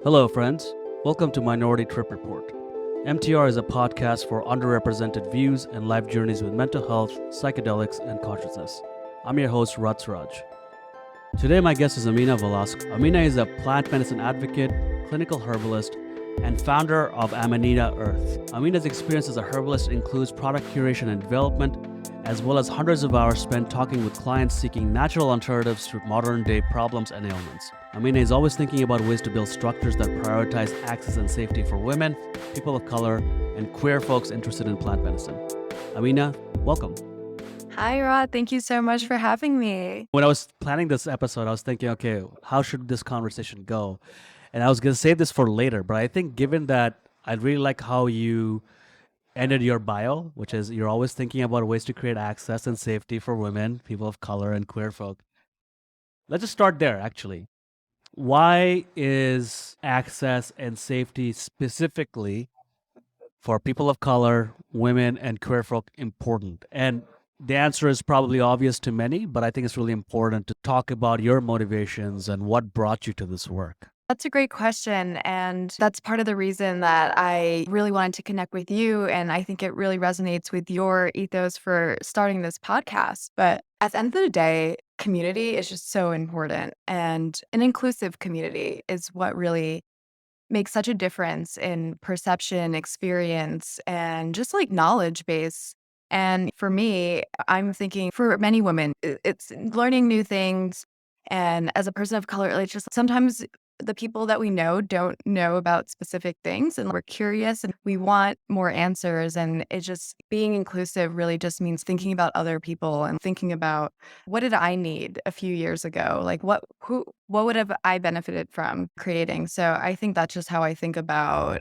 Hello, friends. Welcome to Minority Trip Report. MTR is a podcast for underrepresented views and life journeys with mental health, psychedelics, and consciousness. I'm your host, Rats Raj. Today, my guest is Aminah Vasco. Aminah is a plant medicine advocate, clinical herbalist, and founder of Aminah Earth. Aminah's experience as a herbalist includes product curation and development, as well as hundreds of hours spent talking with clients seeking natural alternatives to modern-day problems and ailments. Aminah is always thinking about ways to build structures that prioritize access and safety for women, people of color, and queer folks interested in plant medicine. Aminah, welcome. Hi, Rod. Thank you so much for having me. When I was planning this episode, I was thinking, okay, how should this conversation go? And I was going to save this for later, but I think given that I really like how you ended your bio, which is you're always thinking about ways to create access and safety for women, people of color, and queer folk. Let's just start there, actually. Why is access and safety specifically for people of color, women, and queer folk important? And the answer is probably obvious to many, but I think it's really important to talk about your motivations and what brought you to this work. That's a great question. And that's part of the reason that I really wanted to connect with you. And I think it really resonates with your ethos for starting this podcast. But at the end of the day, community is just so important. And an inclusive community is what really makes such a difference in perception, experience, and just like knowledge base. And for me, I'm thinking for many women, it's learning new things. And as a person of color, it's just sometimes the people that we know don't know about specific things, and we're curious and we want more answers. And it just being inclusive really just means thinking about other people and thinking about what did I need a few years ago? Like what would have I benefited from creating? So I think that's just how I think about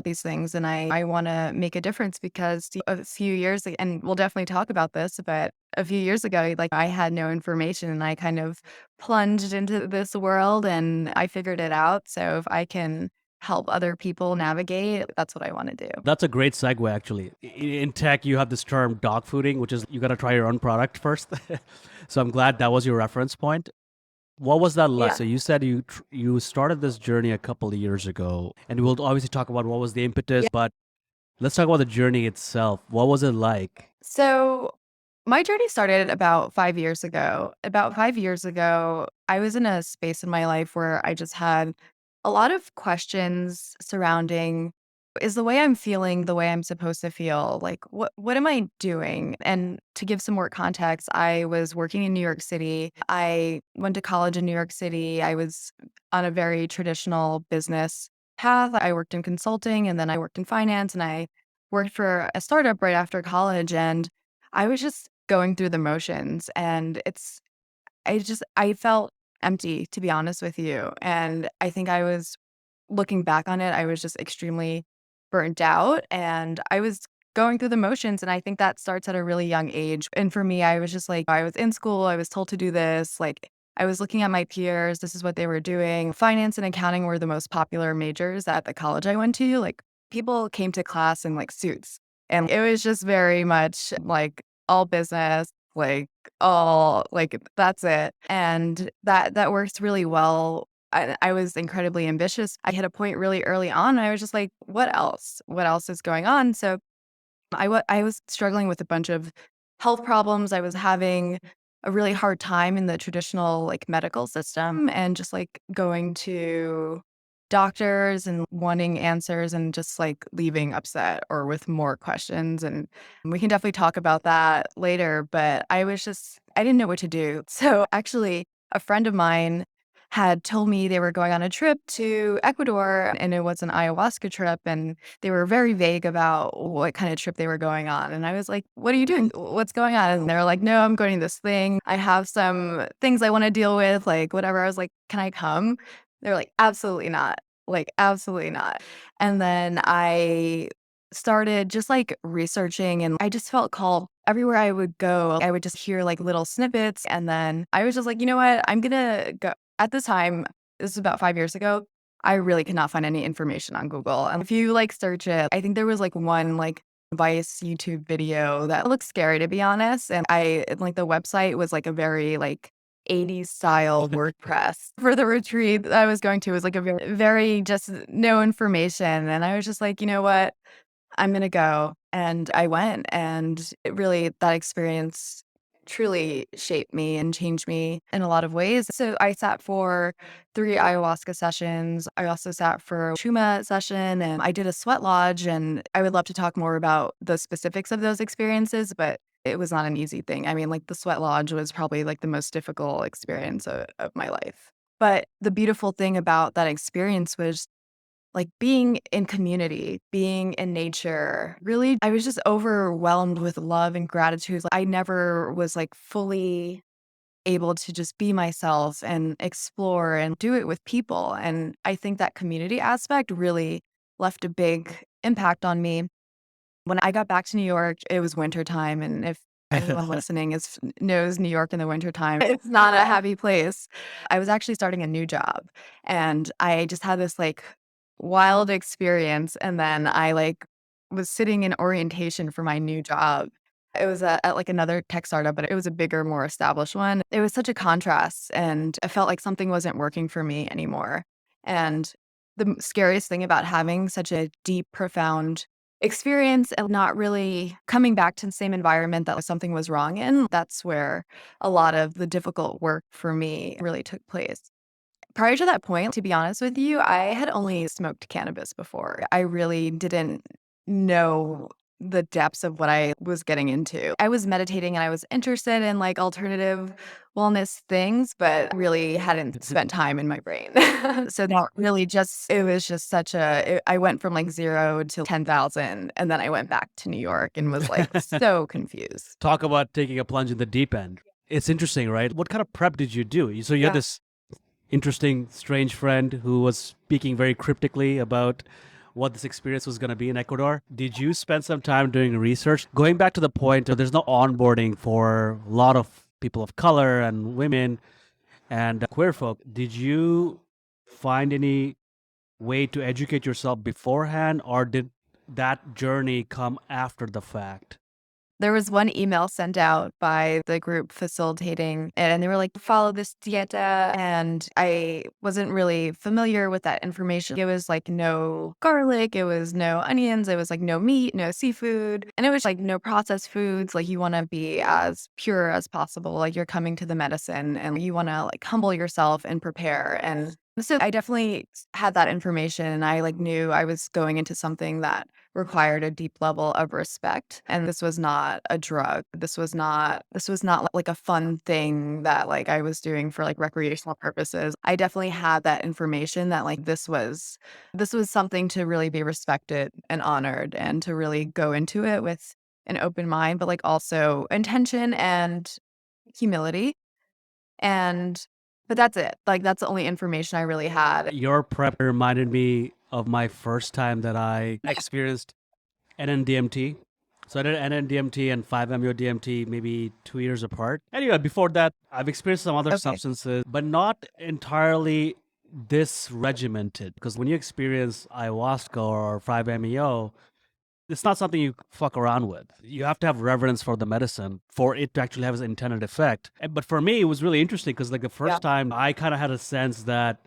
these things. And I want to make a difference because a few years, and we'll definitely talk about this, but a few years ago, like I had no information and I kind of plunged into this world and I figured it out. So if I can help other people navigate, that's what I want to do. That's a great segue, actually. In tech, you have this term dog fooding, which is you got to try your own product first. So I'm glad that was your reference point. What was that like? Yeah. So you said you started this journey a couple of years ago, and we'll obviously talk about what was the impetus, but let's talk about the journey itself. What was it like? So my journey started about 5 years ago. About 5 years ago, I was in a space in my life where I just had a lot of questions surrounding, is the way I'm feeling the way I'm supposed to feel? Like what am I doing? And to give some more context, I was working in New York City. I went to college in New York City. I was on a very traditional business path. I worked in consulting and then I worked in finance and I worked for a startup right after college. And I was just going through the motions. And I felt empty, to be honest with you. And I think I was looking back on it, I was just extremely burnt out and I was going through the motions. And I think that starts at a really young age. And for me, I was just like, I was in school, I was told to do this. Like, I was looking at my peers, this is what they were doing. Finance and accounting were the most popular majors at the college I went to. Like, people came to class in like suits. And it was just very much like all business, like all like that's it. And that works really well. I was incredibly ambitious. I hit a point really early on. I was just like, what else? What else is going on? So I was struggling with a bunch of health problems. I was having a really hard time in the traditional like medical system and just like going to doctors and wanting answers and just like leaving upset or with more questions. And we can definitely talk about that later. But I didn't know what to do. So actually, a friend of mine had told me they were going on a trip to Ecuador and it was an ayahuasca trip and they were very vague about what kind of trip they were going on. And I was like, what are you doing? What's going on? And they were like, no, I'm going to this thing. I have some things I want to deal with, like whatever. I was like, can I come? They were like, absolutely not. Like, absolutely not. And then I started just like researching and I just felt called everywhere I would go. I would just hear like little snippets. And then I was just like, you know what? I'm going to go. At the time, this was about 5 years ago, I really could not find any information on Google. And if you like search it, I think there was like one like Vice YouTube video that looked scary to be honest. And I like the website was like a very like 80s style WordPress for the retreat that I was going to. It was like a very, very just no information. And I was just like, you know what? I'm going to go. And I went. And it really, that experience truly shaped me and changed me in a lot of ways. So I sat for 3 ayahuasca sessions. I also sat for a Shuma session and I did a sweat lodge. And I would love to talk more about the specifics of those experiences, but it was not an easy thing. I mean, like the sweat lodge was probably like the most difficult experience of my life. But the beautiful thing about that experience was like being in community, being in nature. Really, I was just overwhelmed with love and gratitude. I never was like fully able to just be myself and explore and do it with people. And I think that community aspect really left a big impact on me. When I got back to New York, it was wintertime. And if anyone listening knows New York in the wintertime, it's not a happy place. I was actually starting a new job and I just had this like wild experience. And then I like was sitting in orientation for my new job. It was at like another tech startup, but it was a bigger, more established one. It was such a contrast and I felt like something wasn't working for me anymore. And the scariest thing about having such a deep, profound experience and not really coming back to the same environment that something was wrong in, that's where a lot of the difficult work for me really took place. Prior to that point, to be honest with you, I had only smoked cannabis before. I really didn't know the depths of what I was getting into. I was meditating and I was interested in like alternative wellness things, but really hadn't spent time in my brain. So that really just, it was just such I went from like 0 to 10,000 and then I went back to New York and was like so confused. Talk about taking a plunge in the deep end. It's interesting, right? What kind of prep did you do? So you had this interesting, strange friend who was speaking very cryptically about what this experience was going to be in Ecuador. Did you spend some time doing research? Going back to the point, there's no onboarding for a lot of people of color and women and queer folk. Did you find any way to educate yourself beforehand, or did that journey come after the fact? There was one email sent out by the group facilitating, and they were like, follow this dieta. And I wasn't really familiar with that information. It was like no garlic, it was no onions, it was like no meat, no seafood, and it was like no processed foods. Like you want to be as pure as possible. Like you're coming to the medicine and you want to like humble yourself and prepare. And so I definitely had that information and I like knew I was going into something that required a deep level of respect. And this was not a drug. This was not like a fun thing that like I was doing for like recreational purposes. I definitely had that information that like this was something to really be respected and honored and to really go into it with an open mind, but like also intention and humility. And but that's it. Like that's the only information I really had. Your prep reminded me of my first time that I experienced NNDMT. So I did NNDMT and 5-MeO-DMT maybe 2 years apart. Anyway, before that, I've experienced some other substances, but not entirely this regimented. Because when you experience ayahuasca or 5-MeO, it's not something you fuck around with. You have to have reverence for the medicine for it to actually have its intended effect. But for me, it was really interesting because like the first time I kind of had a sense that,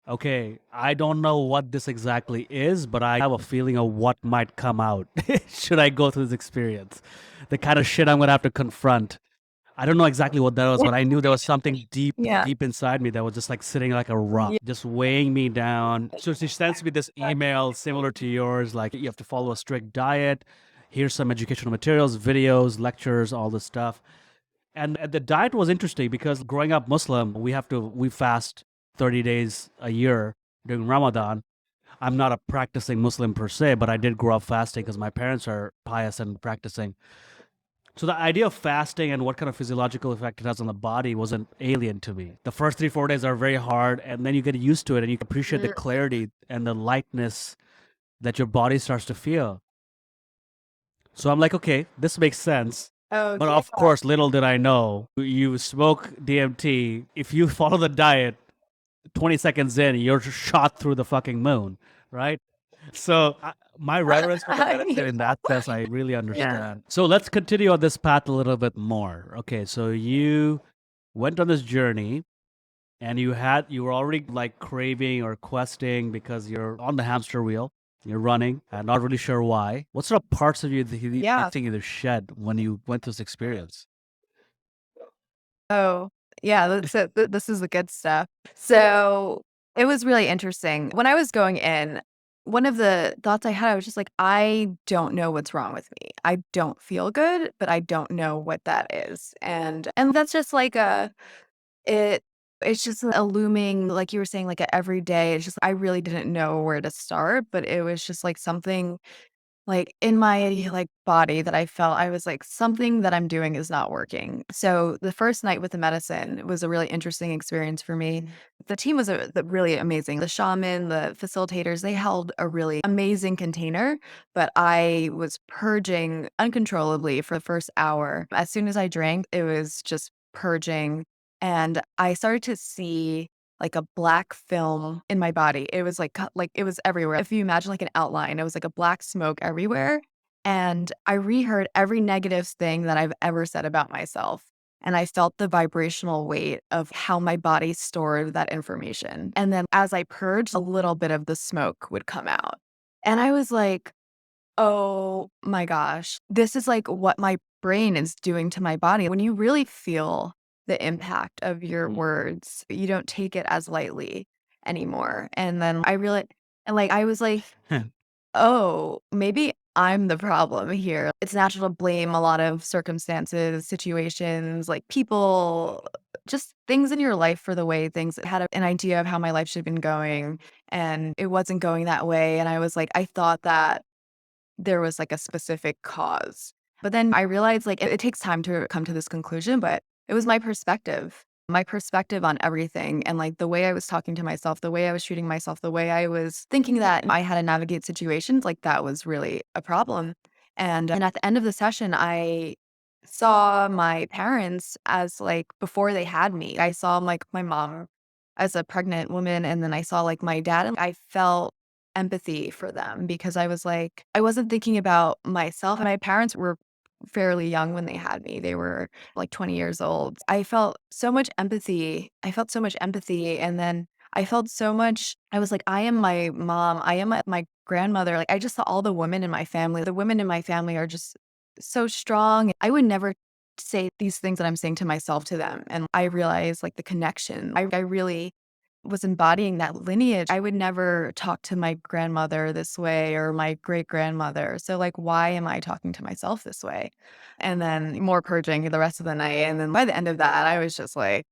okay, I don't know what this exactly is, but I have a feeling of what might come out should I go through this experience. The kind of shit I'm going to have to confront. I don't know exactly what that was, but I knew there was something deep inside me that was just like sitting like a rock, just weighing me down. So she sends me this email similar to yours, like you have to follow a strict diet. Here's some educational materials, videos, lectures, all this stuff. And the diet was interesting because growing up Muslim, we fast 30 days a year during Ramadan. I'm not a practicing Muslim per se, but I did grow up fasting because my parents are pious and practicing. So the idea of fasting and what kind of physiological effect it has on the body wasn't alien to me. The first 3-4 days are very hard, and then you get used to it and you appreciate the clarity and the lightness that your body starts to feel. So I'm like, okay, this makes sense. But of course, little did I know, you smoke DMT, if you follow the diet, 20 seconds in, you're shot through the fucking moon, right? So my reverence for the medicine in that sense, I really understand. So let's continue on this path a little bit more. Okay, so you went on this journey and you were already like craving or questing because you're on the hamster wheel, you're running and not really sure why. What sort of parts of you do you Yeah. think you shed when you went through this experience? Oh, yeah, this is the good stuff. So, it was really interesting. When I was going in, one of the thoughts I had, I was just like, "I don't know what's wrong with me. I don't feel good, but I don't know what that is." And that's just like it it's just a looming, like you were saying, like, a every day. It's just I really didn't know where to start, but it was just like something like, in my, like, body that I felt I was like, "Something that I'm doing is not working." So, the first night with the medicine was a really interesting experience for me. The team was really amazing. The shaman, the facilitators, they held a really amazing container, but I was purging uncontrollably for the first hour. As soon as I drank, it was just purging, and I started to see like a black film in my body. It was like it was everywhere. If you imagine like an outline, it was like a black smoke everywhere. And I reheard every negative thing that I've ever said about myself. And I felt the vibrational weight of how my body stored that information. And then as I purged, a little bit of the smoke would come out. And I was like, oh my gosh, this is like what my brain is doing to my body. When you really feel the impact of your words, you don't take it as lightly anymore. And then I really, and like, I was like, oh, maybe I'm the problem here. It's natural to blame a lot of circumstances, situations, like people, just things in your life for the way things had an idea of how my life should have been going. And it wasn't going that way. And I was like, I thought that there was, like, a specific cause. But then I realized, like, it takes time to come to this conclusion, but it was my perspective on everything, and, like, the way I was talking to myself, the way I was treating myself, the way I was thinking that I had to navigate situations, like, that was really a problem. And at the end of the session, I saw my parents as, like, before they had me. I saw, like, my mom as a pregnant woman, and then I saw, like, my dad, and I felt empathy for them because I was like I wasn't thinking about myself. My parents were fairly young when they had me. They were like 20 years old. I felt so much empathy. And then I felt so much I was like, I am my mom. I am my grandmother. Like I just saw all the women in my family. The women in my family are just so strong. I would never say these things that I'm saying to myself to them. And I realized like the connection. I really was embodying that lineage. I would never talk to my grandmother this way or my great grandmother. So, like, why am I talking to myself this way? And then more purging the rest of the night. And then by the end of that, I was just like,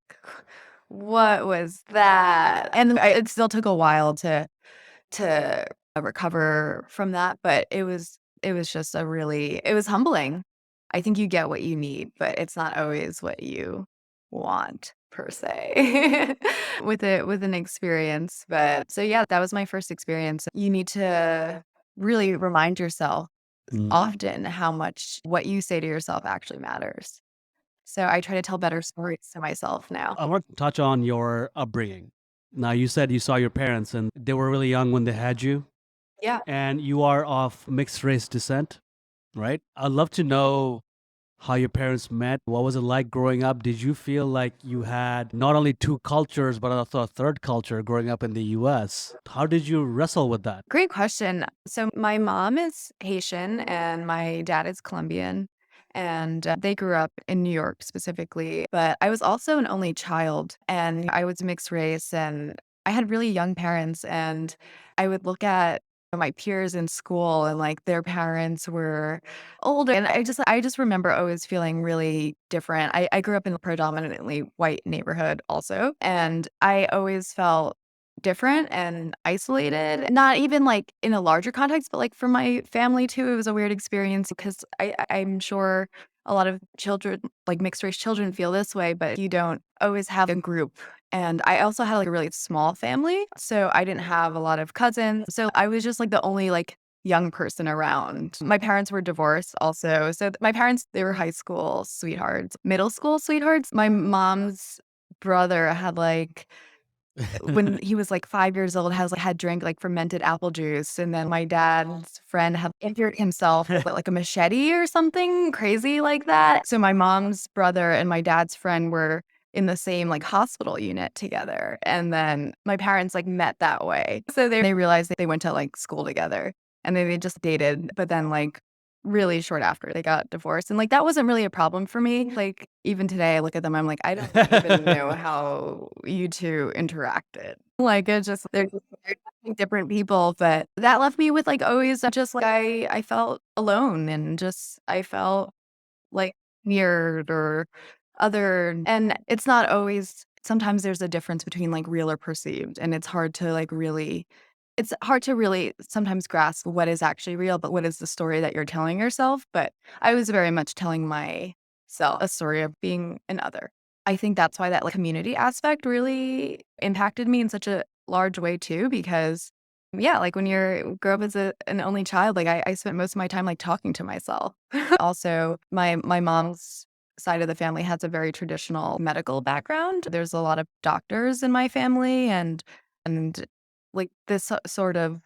what was that? And it still took a while to recover from that, but it was just it was humbling. I think you get what you need, but it's not always what you want per se with an experience. But so yeah, that was my first experience. You need to really remind yourself Mm. often how much what you say to yourself actually matters. So I try to tell better stories to myself now. I want to touch on your upbringing. Now, you said you saw your parents and they were really young when they had you, Yeah. and you are of mixed race descent, right? I'd love to know how your parents met. What was it like growing up? Did you feel like you had not only two cultures, but also a third culture growing up in the US? How did you wrestle with that? Great question. So my mom is Haitian and my dad is Colombian. And they grew up in New York specifically. But I was also an only child and I was mixed race and I had really young parents. And I would look at my peers in school and like their parents were older. And I just remember always feeling really different. I grew up in a predominantly white neighborhood also. And I always felt different and isolated, not even, like, in a larger context, but, like, for my family too, it was a weird experience because I'm sure a lot of children, like, mixed race children feel this way, but you don't always have a group, and I also had, like, a really small family, so I didn't have a lot of cousins, so I was just, like, the only, like, young person around. My parents were divorced also, so my parents, they were high school sweethearts, middle school sweethearts. My mom's brother had, like when he was, like, 5 years old, had drank, like, fermented apple juice, and then my dad's friend had injured himself with, like, a machete or something crazy like that. So my mom's brother and my dad's friend were in the same like hospital unit together. And then my parents like met that way. So they realized that they went to like school together and then they just dated. But then like really short after they got divorced. And like that wasn't really a problem for me. Like even today I look at them, I'm like, I don't even know how you two interacted. Like it's just they're different people. But that left me with like always just like I felt alone and just I felt like weird or other. And it's not always, sometimes there's a difference between like real or perceived. And it's hard to really sometimes grasp what is actually real, but what is the story that you're telling yourself. But I was very much telling myself a story of being an other. I think that's why that like community aspect really impacted me in such a large way too, because yeah, like when you grow up as an only child, like I spent most of my time like talking to myself. Also, my mom's side of the family has a very traditional medical background. There's a lot of doctors in my family, and like this sort of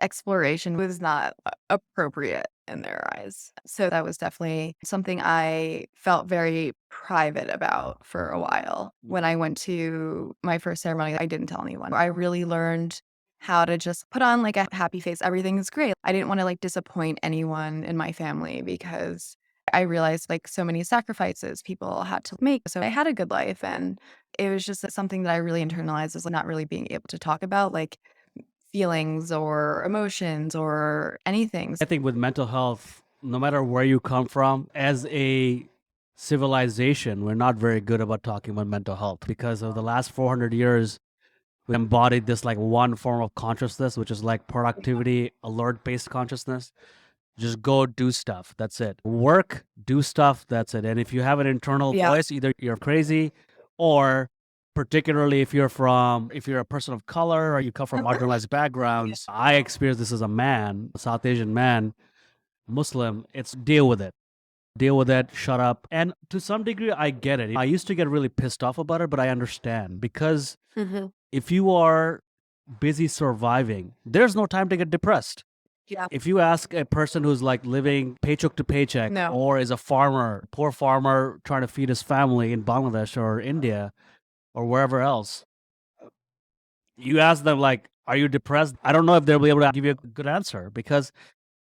exploration was not appropriate in their eyes. So that was definitely something I felt very private about for a while. When I went to my first ceremony, I didn't tell anyone. I really learned how to just put on like a happy face. Everything is great. I didn't want to like disappoint anyone in my family because I realized like so many sacrifices people had to make. So I had a good life, and it was just something that I really internalized as like not really being able to talk about like feelings or emotions or anything. I think with mental health, no matter where you come from, as a civilization, we're not very good about talking about mental health because of the last 400 years. We embodied this like one form of consciousness, which is like productivity, alert based consciousness. Just go do stuff. That's it. Work, do stuff. That's it. And if you have an internal Yeah. voice, either you're crazy or particularly if you're a person of color or you come from marginalized backgrounds. I experienced this as a man, a South Asian man, Muslim. It's deal with it. Deal with it, shut up. And to some degree, I get it. I used to get really pissed off about it, but I understand because Mhm. if you are busy surviving, there's no time to get depressed. Yeah. If you ask a person who's like living paycheck to paycheck No. or is a farmer, poor farmer trying to feed his family in Bangladesh or India or wherever else, you ask them like, are you depressed? I don't know if they'll be able to give you a good answer because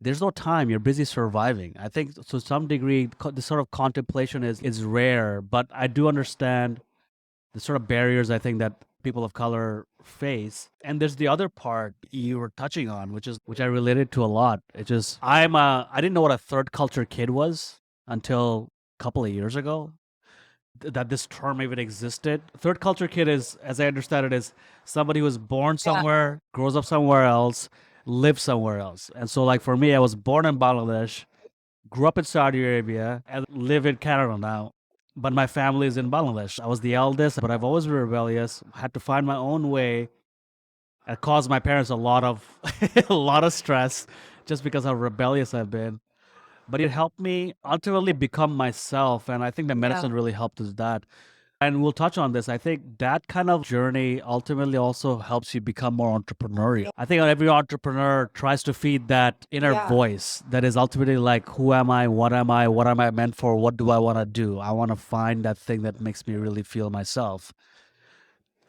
there's no time. You're busy surviving. I think to some degree, this sort of contemplation is rare, but I do understand the sort of barriers I think that people of color face. And there's the other part you were touching on, which I related to a lot. It's just I didn't know what a third culture kid was until a couple of years ago. That this term even existed. Third culture kid is, as I understand it, is somebody who was born Yeah. somewhere, grows up somewhere else, lives somewhere else. And so, like for me, I was born in Bangladesh, grew up in Saudi Arabia, and live in Canada now. But my family is in Bangladesh. I was the eldest, but I've always been rebellious. Had to find my own way. It caused my parents a lot of a lot of stress just because how rebellious I've been. But it helped me ultimately become myself, and I think the Yeah. medicine really helped us that. And we'll touch on this. I think that kind of journey ultimately also helps you become more entrepreneurial. I think every entrepreneur tries to feed that inner Yeah. voice that is ultimately like, who am I? What am I? What am I meant for? What do I want to do? I want to find that thing that makes me really feel myself.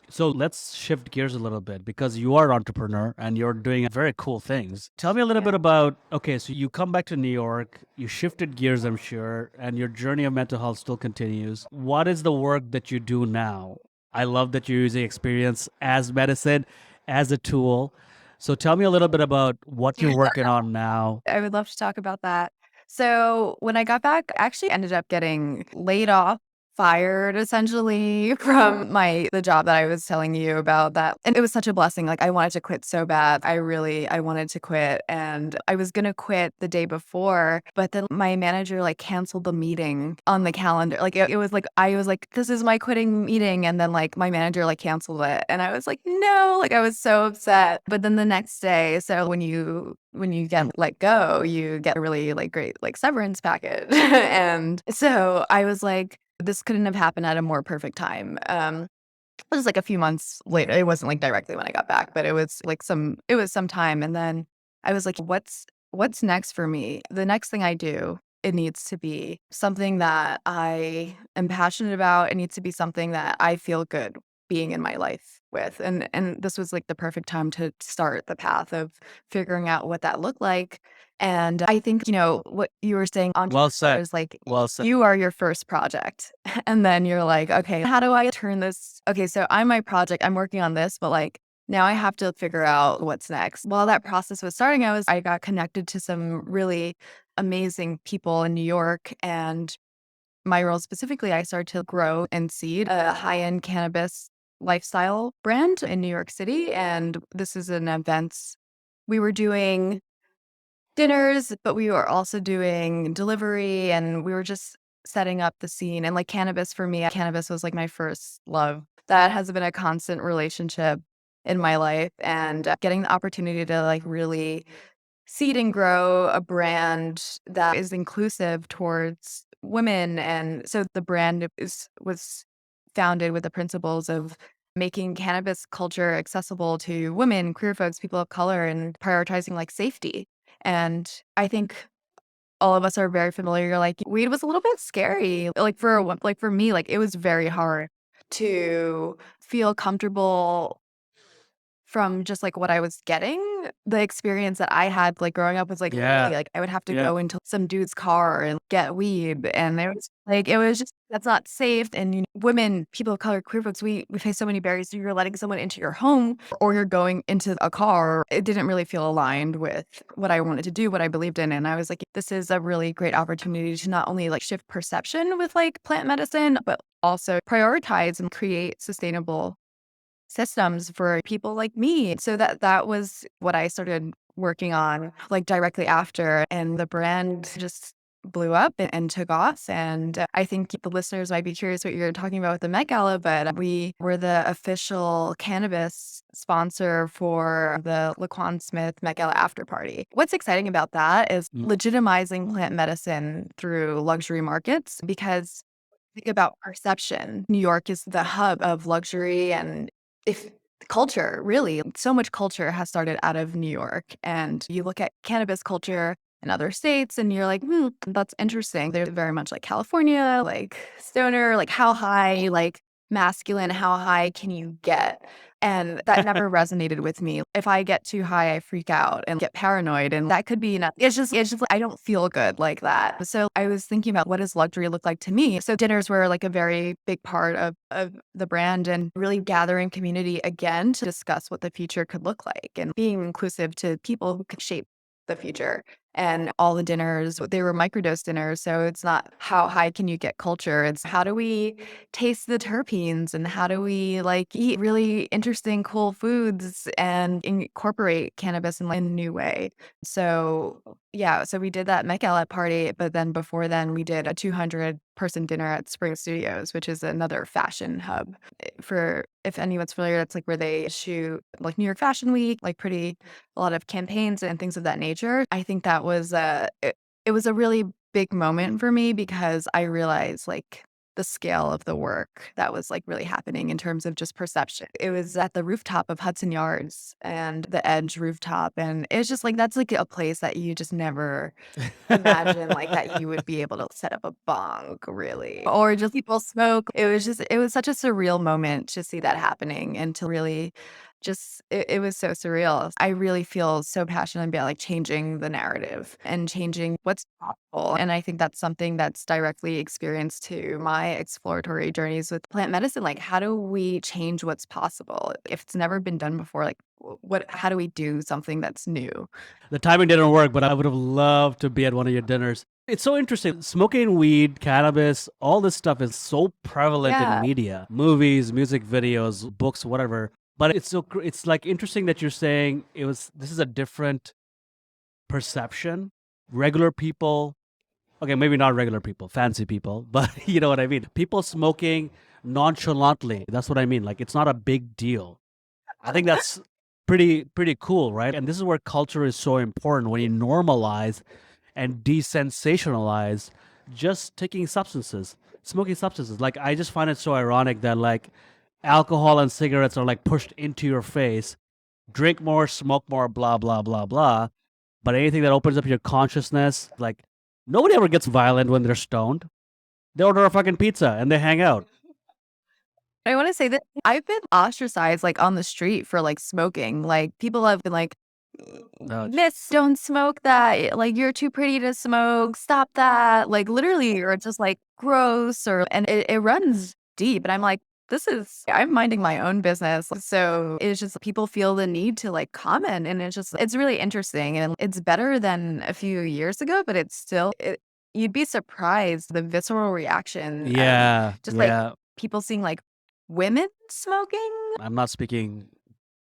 So let's shift gears a little bit because you are an entrepreneur and you're doing very cool things. Tell me a little Yeah. bit about, okay, so you come back to New York, you shifted gears, I'm sure, and your journey of mental health still continues. What is the work that you do now? I love that you're using experience as medicine, as a tool. So tell me a little bit about what you're working on now. I would love to talk about that. So when I got back, I actually ended up getting laid off, fired essentially from the job that I was telling you about that. And it was such a blessing. Like I wanted to quit so bad. I wanted to quit, and I was gonna quit the day before, but then my manager like canceled the meeting on the calendar. Like it was like I was like, this is my quitting meeting, and then like my manager like canceled it. And I was like, no, like I was so upset. But then the next day, so when you get let go, you get a really like great like severance package. And so I was like, this couldn't have happened at a more perfect time. It was like a few months later. It wasn't like directly when I got back, but it was some time. And then I was like, what's next for me? The next thing I do it needs to be something that I am passionate about. It needs to be something that I feel good being in my life with. And this was like the perfect time to start the path of figuring out what that looked like. And I think, what you were saying, Well said. entrepreneurs, like Well said. you are your first project. And then you're like, okay, how do I turn this? Okay, so I'm my project, I'm working on this, but like now I have to figure out what's next. While that process was starting, I got connected to some really amazing people in New York, and my role specifically, I started to grow and seed a high-end cannabis lifestyle brand in New York City. And this is an events. We were doing dinners, but we were also doing delivery, and we were just setting up the scene. And like cannabis for me, cannabis was like my first love. That has been a constant relationship in my life, and getting the opportunity to like really seed and grow a brand that is inclusive towards women. And so the brand was founded with the principles of making cannabis culture accessible to women, queer folks, people of color, and prioritizing like safety. And I think all of us are very familiar. Like weed was a little bit scary. Like for me, like it was very hard to feel comfortable from just, like, what I was getting. The experience that I had, like, growing up was, like, Yeah. like, I would have to Yeah. go into some dude's car and get weed, and it was just that's not safe. And, women, people of color, queer folks, we face so many barriers. So you're letting someone into your home or you're going into a car. It didn't really feel aligned with what I wanted to do, what I believed in, and I was like, "This is a really great opportunity to not only, like, shift perception with, like, plant medicine, but also prioritize and create sustainable systems for people like me." So that was what I started working on like directly after, and the brand just blew up and took off. And I think the listeners might be curious what you're talking about with the Met Gala, but we were the official cannabis sponsor for the Laquan Smith Met Gala after party. What's exciting about that is Mm. legitimizing plant medicine through luxury markets, because think about perception. New York is the hub of luxury, and if culture, really, so much culture has started out of New York. And you look at cannabis culture in other states and you're like, that's interesting. They're very much like California, like stoner, like how high, like masculine, how high can you get? And that never resonated with me. If I get too high, I freak out and get paranoid. And that could be enough. It's just like, I don't feel good like that. So I was thinking about what does luxury look like to me? So dinners were like a very big part of the brand, and really gathering community again to discuss what the future could look like and being inclusive to people who could shape the future. And all the dinners, they were microdose dinners. So it's not how high can you get culture. It's how do we taste the terpenes, and how do we like eat really interesting, cool foods and incorporate cannabis in like, a new way. So yeah, so we did that Met Gala party, but then before then we did a 200-person dinner at Spring Studios, which is another fashion hub. For if anyone's familiar, that's like where they shoot like New York Fashion Week, like a lot of campaigns and things of that nature. I think that was it was a really big moment for me, because I realized like the scale of the work that was like really happening in terms of just perception. It was at the rooftop of Hudson Yards and the Edge rooftop. And it's just like that's like a place that you just never imagine like that you would be able to set up a bong, really, or just people smoke. It was such a surreal moment to see that happening, and to really just it was so surreal. I really feel so passionate about like changing the narrative and changing what's possible. And I think that's something that's directly experienced to my exploratory journeys with plant medicine. Like, how do we change what's possible if it's never been done before? Like, how do we do something that's new? The timing didn't work, but I would have loved to be at one of your dinners. It's so interesting. Smoking weed, cannabis, all this stuff is so prevalent in Yeah. media, movies, music videos, books, whatever. But it's like interesting that you're saying this is a different perception. Regular people, okay, maybe not regular people, fancy people, but you know what I mean. People smoking nonchalantly. That's what I mean. Like it's not a big deal. I think that's pretty cool, right? And this is where culture is so important, when you normalize and desensationalize just taking substances, smoking substances. Like I just find it so ironic that like alcohol and cigarettes are like pushed into your face. Drink more, smoke more, blah blah blah blah. But anything that opens up your consciousness, like Nobody ever gets violent when they're stoned. They order a fucking pizza and they hang out. I want to say that I've been ostracized like on the street for like smoking. Like people have been like, Miss, don't smoke that. Like you're too pretty to smoke. Stop that. Like literally, or it's just like gross or and it runs deep. And I'm like, I'm minding my own business. So it's just people feel the need to like comment. And it's really interesting. And it's better than a few years ago, but it's still, you'd be surprised the visceral reaction of Yeah, just like yeah. people seeing like women smoking. I'm not speaking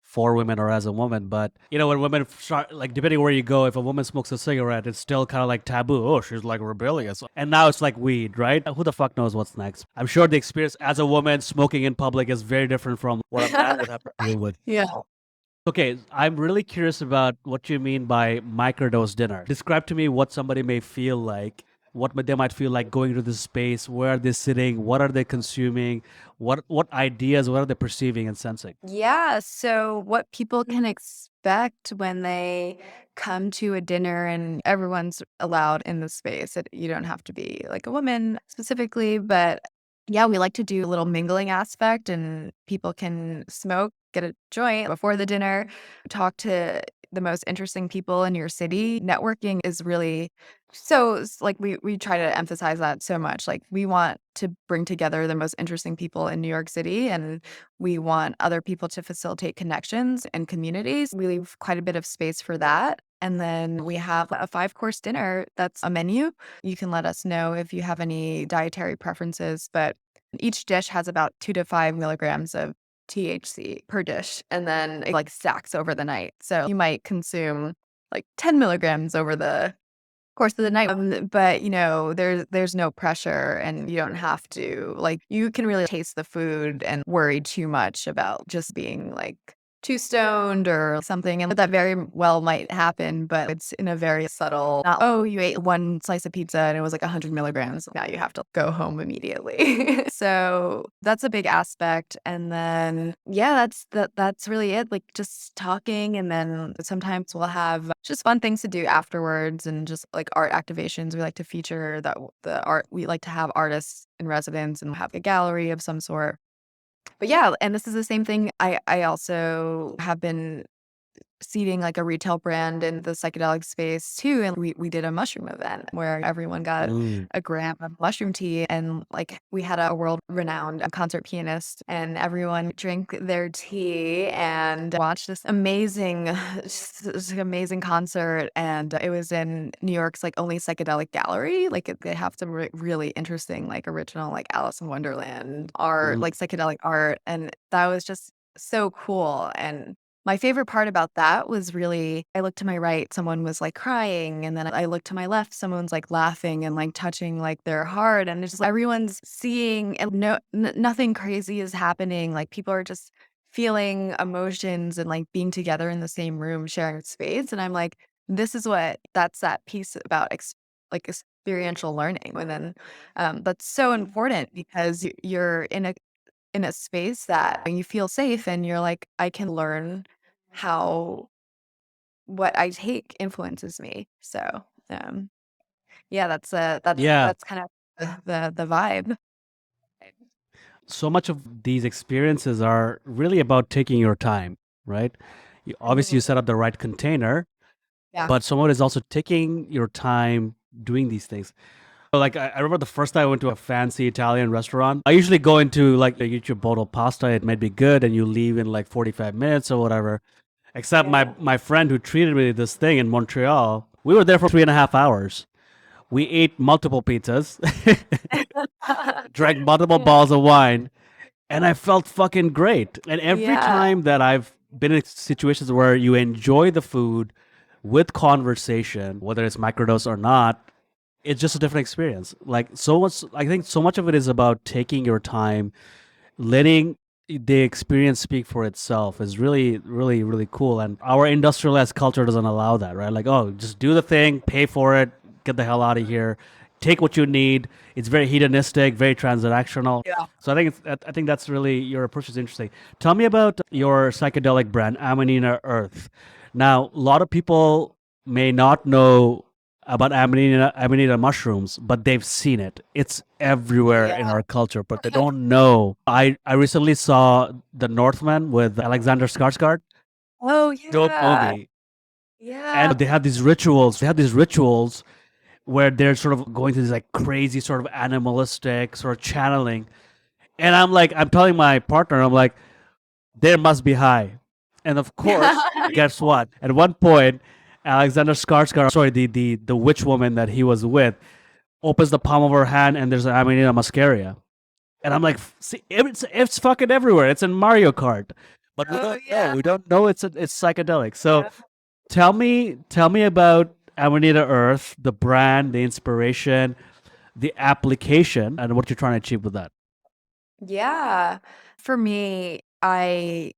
for women or as a woman, but when women start, like, depending where you go, if a woman smokes a cigarette, it's still kind of like taboo. Oh, she's like rebellious. And now it's like weed, right? Who the fuck knows what's next? I'm sure the experience as a woman smoking in public is very different from what a man would have to deal with. Yeah. Okay, I'm really curious about what you mean by microdose dinner. Describe to me what somebody may feel like, they might feel like going to this space. Where are they sitting? What are they consuming? What ideas? What are they perceiving and sensing? Yeah. So, what people can expect when they come to a dinner and everyone's allowed in the space. You don't have to be like a woman specifically, but yeah, we like to do a little mingling aspect and people can smoke, get a joint before the dinner, talk to the most interesting people in your city. Networking is really like we try to emphasize that so much. Like we want to bring together the most interesting people in New York City and we want other people to facilitate connections and communities. We leave quite a bit of space for that. And then we have a 5-course dinner that's a menu. You can let us know if you have any dietary preferences, but each dish has about 2 to 5 milligrams of THC per dish, and then it like stacks over the night. So you might consume like 10 milligrams over the course of the night. But there's no pressure and you don't have to like you can really taste the food and worry too much about just being like too stoned or something. And that very well might happen, but it's in a very subtle, not, oh, you ate one slice of pizza and it was like 100 milligrams. Now you have to go home immediately. So that's a big aspect. And then, yeah, that's really it. Like just talking. And then sometimes we'll have just fun things to do afterwards and just like art activations. We like to feature the art. We like to have artists in residence and have a gallery of some sort. But yeah, and this is the same thing. I also have been seeding like a retail brand in the psychedelic space too. And we did a mushroom event where everyone got a gram of mushroom tea. And like we had a world renowned concert pianist and everyone drank their tea and watched this amazing concert. And it was in New York's like only psychedelic gallery. Like they have some really interesting, like original, like Alice in Wonderland art, like psychedelic art. And that was just so cool. And my favorite part about that was really, I looked to my right, someone was like crying. And then I looked to my left, someone's like laughing and like touching like their heart. And it's just like everyone's seeing and nothing crazy is happening. Like people are just feeling emotions and like being together in the same room, sharing space. And I'm like, that's that piece about like experiential learning. And then that's so important because you're in a space that you feel safe and you're like, I can learn how what I take influences me. So, yeah, Yeah. that's kind of the vibe. So much of these experiences are really about taking your time, right? Obviously, you set up the right container, Yeah. but some of it is also taking your time doing these things. Like I remember the first time I went to a fancy Italian restaurant. I usually go into like you get your bottle pasta, it might be good, and you leave in like 45 minutes or whatever. Except my friend who treated me to this thing in Montreal, we were there for 3.5 hours. We ate multiple pizzas, drank multiple bottles of wine, and I felt fucking great. And every time that I've been in situations where you enjoy the food with conversation, whether it's microdose or not, it's just a different experience. Like so much, I think so much of it is about taking your time, letting the experience speak for itself is really, really, really cool. And our industrialized culture doesn't allow that, right? Like, oh, just do the thing, pay for it, get the hell out of here, take what you need. It's very hedonistic, very transactional. Yeah. So I think that's really your approach is interesting. Tell me about your psychedelic brand, Aminah Earth. Now, a lot of people may not know about Amanita mushrooms, but they've seen it. It's everywhere in our culture, but they don't know. I recently saw The Northman with Alexander Skarsgård. Oh, Dope yeah. movie. Yeah. And they have these rituals. They have these rituals where they're sort of going through this like crazy sort of animalistic sort of channeling. And I'm telling my partner, I'm like, there must be high. And of course, guess what? At one point, Alexander Skarsgård, sorry, the witch woman that he was with, opens the palm of her hand and there's an Amanita muscaria. And I'm like, see, it's fucking everywhere. It's in Mario Kart. But we don't know. We don't know it's psychedelic. So tell me about Amanita Earth, the brand, the inspiration, the application, and what you're trying to achieve with that. Yeah. For me, I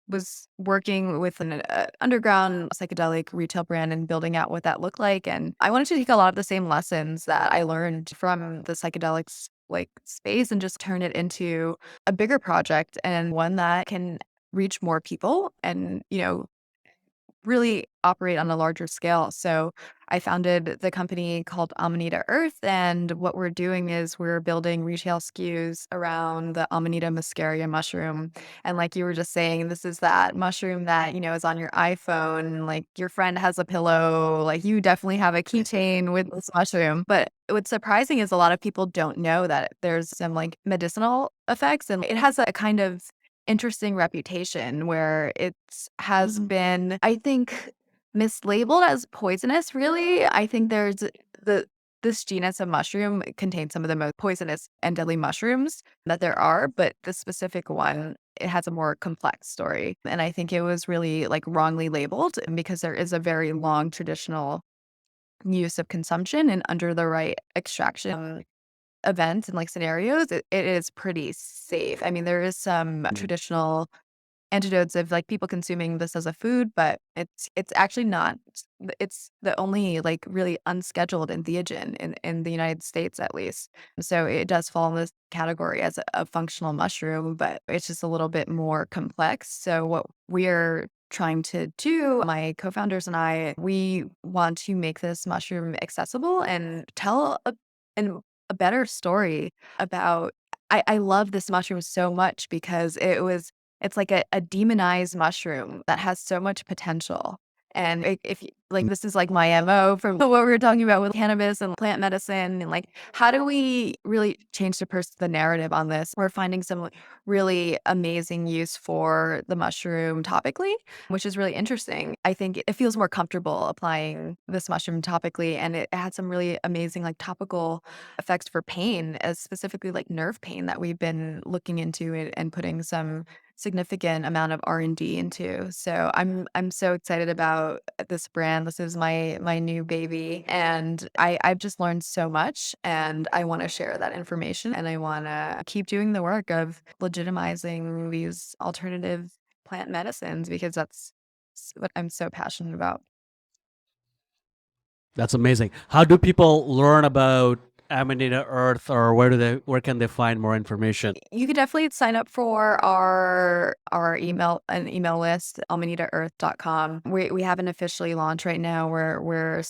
was working with an underground psychedelic retail brand and building out what that looked like, and I wanted to take a lot of the same lessons that I learned from the psychedelics like space and just turn it into a bigger project and one that can reach more people and, really operate on a larger scale. So I founded the company called Amanita Earth, and what we're doing is we're building retail SKUs around the Amanita muscaria mushroom. And like you were just saying, this is that mushroom that, is on your iPhone, like your friend has a pillow, like you definitely have a keychain with this mushroom. But what's surprising is a lot of people don't know that there's some like medicinal effects, and it has a kind of interesting reputation where it has been, I think, mislabeled as poisonous, really. I think the this genus of mushroom contains some of the most poisonous and deadly mushrooms that there are, but the specific one, it has a more complex story. And I think it was really like wrongly labeled because there is a very long traditional use of consumption and under the right extraction events and like scenarios, it is pretty safe. I mean, there is some traditional antidotes of like people consuming this as a food, but it's actually not. It's the only like really unscheduled entheogen in the United States, at least. So it does fall in this category as a functional mushroom, but it's just a little bit more complex. So what we're trying to do, my co-founders and I, we want to make this mushroom accessible and tell a better story about. I love this mushroom so much because it's like a demonized mushroom that has so much potential. And if like this is like my MO from what we were talking about with cannabis and plant medicine and like how do we really change the narrative on this? We're finding some really amazing use for the mushroom topically, which is really interesting. I think it feels more comfortable applying this mushroom topically, and it had some really amazing like topical effects for pain, as specifically like nerve pain that we've been looking into and putting some significant amount of R&D into. So I'm so excited about this brand. This is my new baby, and I've just learned so much, and I want to share that information, and I want to keep doing the work of legitimizing these alternative plant medicines because that's what I'm so passionate about. That's amazing. How do people learn about Amanita Earth, or where can they find more information? You could definitely sign up for our email list, amanitaearth.com. We haven't officially launched right now. We're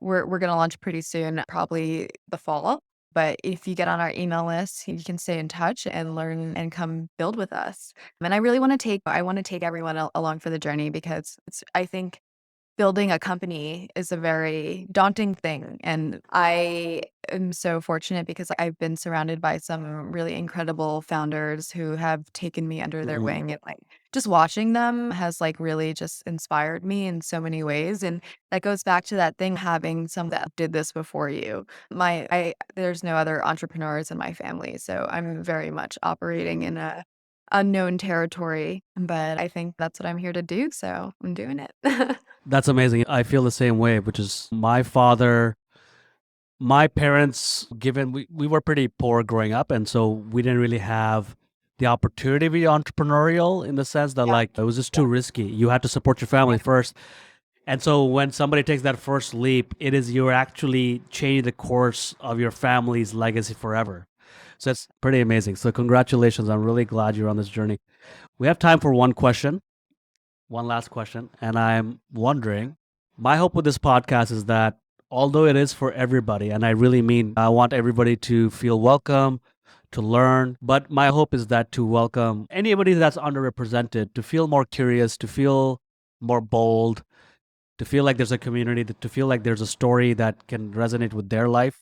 gonna launch pretty soon, probably the fall. But if you get on our email list, you can stay in touch and learn and come build with us. And I want to take everyone along for the journey because I think building a company is a very daunting thing. And I am so fortunate because I've been surrounded by some really incredible founders who have taken me under their wing. And like just watching them has like really just inspired me in so many ways. And that goes back to that thing having some that did this before you. There's no other entrepreneurs in my family. So I'm very much operating in a unknown territory, but I think that's what I'm here to do. So I'm doing it. That's amazing. I feel the same way, which is my parents, given we were pretty poor growing up, and so we didn't really have the opportunity to be entrepreneurial in the sense that like it was just too risky. You had to support your family first. And so when somebody takes that first leap, you're actually changing the course of your family's legacy forever. So it's pretty amazing. So congratulations. I'm really glad you're on this journey. We have time for one last question. And I'm wondering, My hope with this podcast is that although it is for everybody, and I really mean I want everybody to feel welcome, to learn, but my hope is that to welcome anybody that's underrepresented, to feel more curious, to feel more bold, to feel like there's a community, to feel like there's a story that can resonate with their life.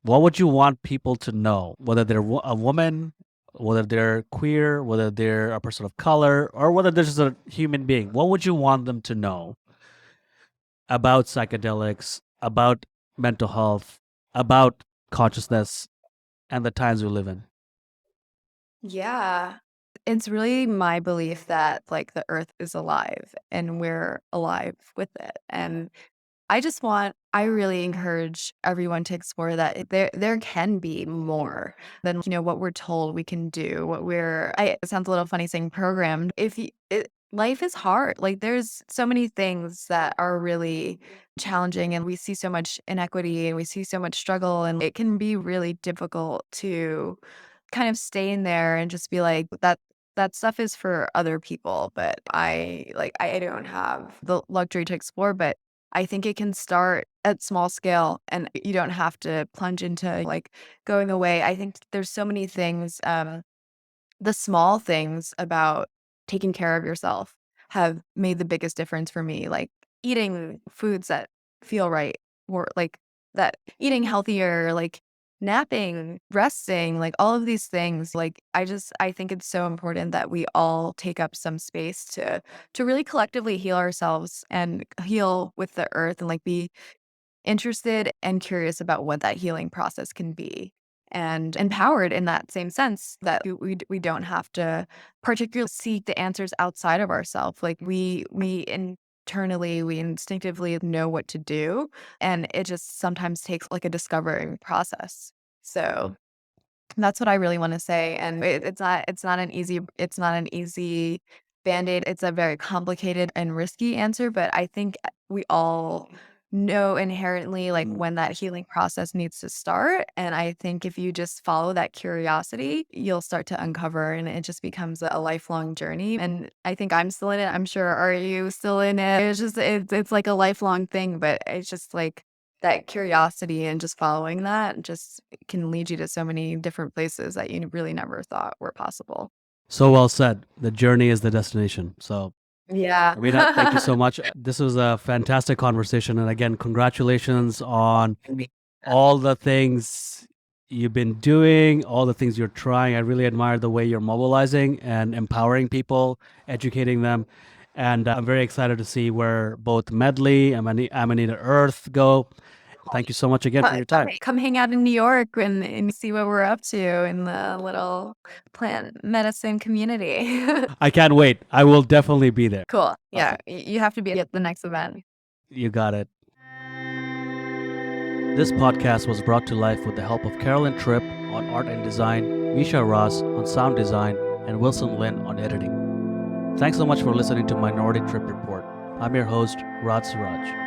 What would you want people to know, whether they're a woman, whether they're queer, whether they're a person of color, or whether they're just a human being? What would you want them to know about psychedelics, about mental health, about consciousness, and the times we live in? Yeah. It's really my belief that like the earth is alive and we're alive with it. And I really encourage everyone to explore that there can be more than, what we're told we can do, it sounds a little funny saying programmed. Life is hard. Like there's so many things that are really challenging and we see so much inequity and we see so much struggle and it can be really difficult to kind of stay in there and just be like that stuff is for other people, but I don't have the luxury to explore, but I think it can start at small scale and you don't have to plunge into like going away. I think there's so many things, the small things about taking care of yourself have made the biggest difference for me, like eating foods that feel right or like that eating healthier, like napping, resting, like all of these things. Like I think it's so important that we all take up some space to really collectively heal ourselves and heal with the earth and like be interested and curious about what that healing process can be and empowered in that same sense that we don't have to particularly seek the answers outside of ourselves. Like we internally, we instinctively know what to do, and it just sometimes takes like a discovering process. So that's what I really wanna say, and it's not an easy Band-Aid. It's a very complicated and risky answer, but I think we all know inherently, like, when that healing process needs to start, and I think if you just follow that curiosity, you'll start to uncover, and it just becomes a lifelong journey, and I think I'm still in it. I'm sure, are you still in it? It's like a lifelong thing, but it's just, like, that curiosity and just following that just can lead you to so many different places that you really never thought were possible. So well said. The journey is the destination. So, Yeah. Amita, thank you so much. This was a fantastic conversation. And again, congratulations on all the things you've been doing, all the things you're trying. I really admire the way you're mobilizing and empowering people, educating them. And I'm very excited to see where both Medley and Amanita Earth go. Thank you so much again for your time. Come hang out in New York and see what we're up to in the little plant medicine community. I can't wait. I will definitely be there. Cool. Yeah. You have to be at the next event. You got it. This podcast was brought to life with the help of Carolyn Tripp on art and design, Misha Ross on sound design, and Wilson Lin on editing. Thanks so much for listening to Minority Trip Report. I'm your host, Rod Suraj.